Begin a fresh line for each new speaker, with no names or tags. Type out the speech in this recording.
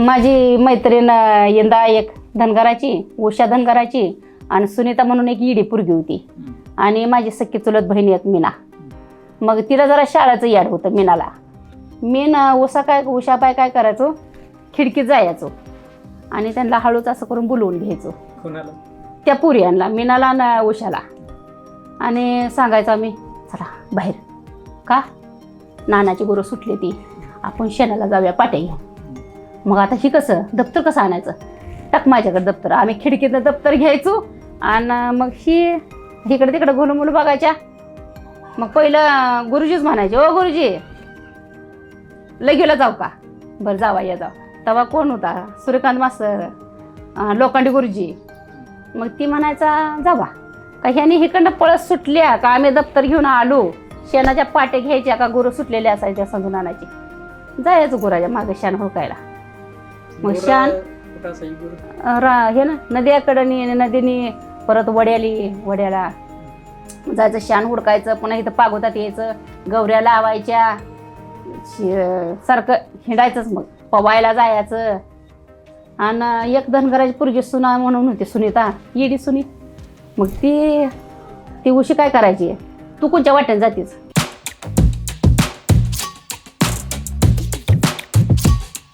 माझी मैत्रीण यंदा एक धनगराची, उषा धनगराची आणि सुनीता म्हणून एक इडी पोरगी होती आणि माझी सख्खी चुलत बहीण एक मीना. मग तिला जरा शाळेचं याड होतं मीनाला. उषा काय करायचो, खिडकीत जायचो आणि त्यांना हळूच असं करून बोलवून घ्यायचो. त्या पुरियांना, मीनाला ना उषाला, आणि सांगायचं आम्ही चला बाहेर, का नानाची गुरं सुटली ती, आपण शेणाला जाऊया पाट्या घेऊन. मग आता ही कसं दप्तर कसं आणायचं, टाक माझ्याकडे दप्तर. आम्ही खिडकीतनं दप्तर घ्यायचो आणि मग इकडे तिकडे घुलूमुलू बघायच्या. मग पहिलं गुरुजीच म्हणायचे, ओ गुरुजी लगेला जाऊ का, बरं जावा या जाऊ. तेव्हा कोण होता, सूर्यकांत मास्तर, लोखंडी गुरुजी. मग ती म्हणायचा जावा का, ह्यानी इकडनं पळस सुटल्या का आम्ही दप्तर घेऊन आलो, शेणाच्या पाट्या घ्यायच्या का गुरु सुटलेल्या असायच्या समजून आणायची. जायचं गुराच्या मागे शान हुडकायला. मग शान हे ना नद्याकडनी, नदीनी परत वड्याला जायचं, शान हुडकायचं. पुन्हा इथं पागोतात यायचं, गवऱ्या लावायच्या, सारखं हिंडायचंच. मग पवायला जायचं. आणि एक धनगराची पोरगी सुना म्हणून होती, सुनीता, येडी सुनी. मग ती उशी काय करायची, तू कोणच्या वाट्याने जातीस,